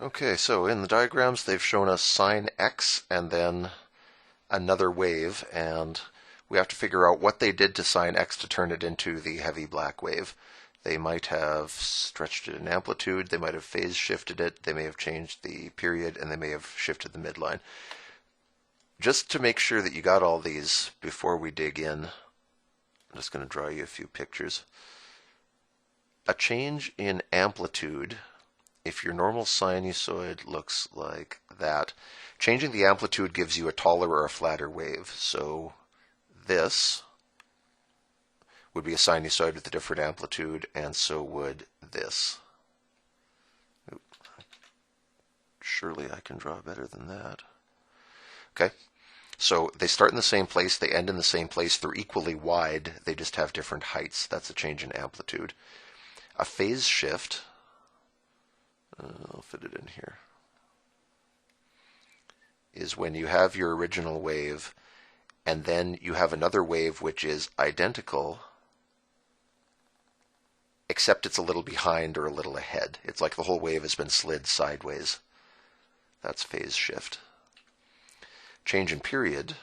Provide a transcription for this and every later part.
Okay, so in the diagrams they've shown us sine x and then another wave, and we have to figure out what they did to sine x to turn it into the heavy black wave. They might have stretched it in amplitude, they might have phase shifted it, they may have changed the period, and they may have shifted the midline. Just to make sure that you got all these before we dig in, I'm just going to draw you a few pictures. A change in amplitude, if your normal sinusoid looks like that, changing the amplitude gives you a taller or a flatter wave. So this would be a sinusoid with a different amplitude, and so would this. Surely I can draw better than that. Okay, so they start in the same place, they end in the same place, they're equally wide, they just have different heights. That's a change in amplitude. A phase shift, I'll fit it in here, is when you have your original wave and then you have another wave which is identical, except it's a little behind or a little ahead. It's like the whole wave has been slid sideways. That's phase shift. Change in period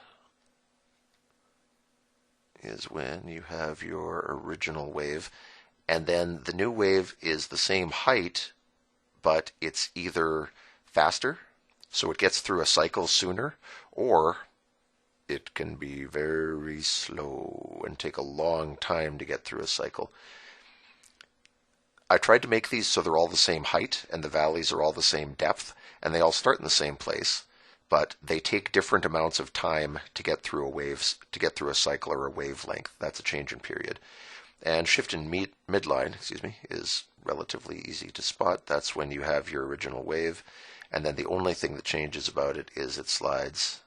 is when you have your original wave and then the new wave is the same height, but it's either faster, so it gets through a cycle sooner, or it can be very slow and take a long time to get through a cycle. I tried to make these so they're all the same height and the valleys are all the same depth, and they all start in the same place, but they take different amounts of time to get through a cycle or a wavelength. That's a change in period. And shift in midline, is relatively easy to spot. That's when you have your original wave, and then the only thing that changes about it is it slides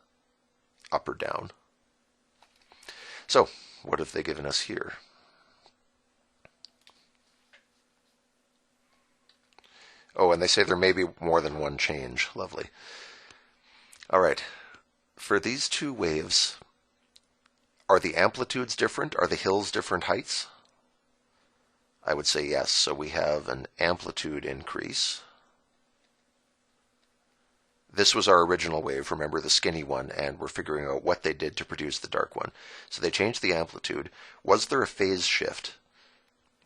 up or down. So, what have they given us here? Oh, and they say there may be more than one change. Lovely. All right. For these two waves, are the amplitudes different? Are the hills different heights? I would say yes. So we have an amplitude increase. This was our original wave, remember, the skinny one, and we're figuring out what they did to produce the dark one. So they changed the amplitude. Was there a phase shift?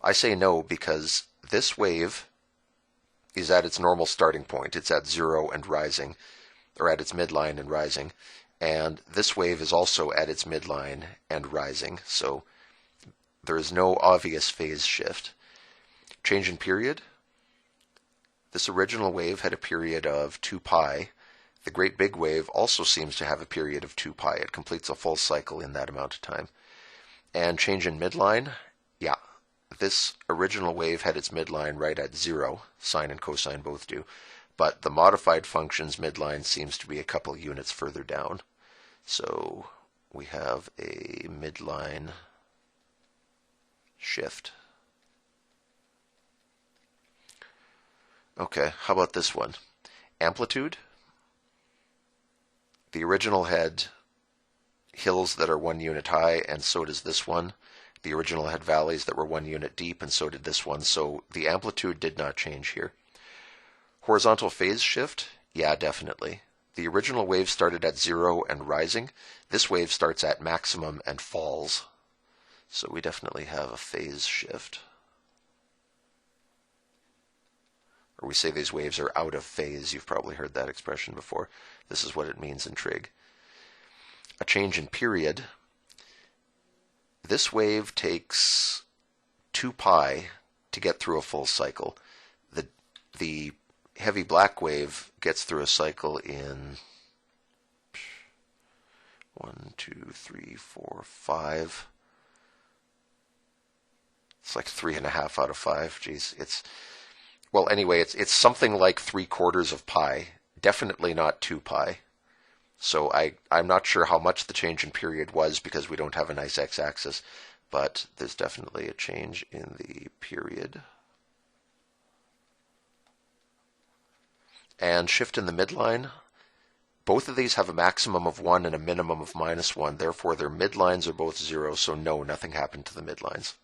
I say no, because this wave is at its normal starting point. It's at 0 and rising, or at its midline and rising. And this wave is also at its midline and rising. So there is no obvious phase shift. Change in period. This original wave had a period of 2 pi. The great big wave also seems to have a period of 2 pi. It completes a full cycle in that amount of time. And change in midline. Yeah, this original wave had its midline right at 0. Sine and cosine both do. But the modified function's midline seems to be a couple units further down. So we have a midline shift. Okay, how about this one? Amplitude. The original had hills that are 1 unit high, and so does this one. The original had valleys that were 1 unit deep, and so did this one. So the amplitude did not change here. Horizontal phase shift? Yeah, definitely. The original wave started at 0 and rising. This wave starts at maximum and falls. So we definitely have a phase shift. Or we say these waves are out of phase. You've probably heard that expression before. This is what it means in trig. A change in period. This wave takes 2 pi to get through a full cycle. The heavy black wave gets through a cycle in 1, 2, 3, 4, 5. It's like 3.5 out of 5. Geez, well, anyway, it's something like 3/4 of pi. Definitely not 2 pi. So I'm not sure how much the change in period was because we don't have a nice x-axis, but there's definitely a change in the period. And shift in the midline. Both of these have a maximum of 1 and a minimum of -1. Therefore, their midlines are both 0, so no, nothing happened to the midlines.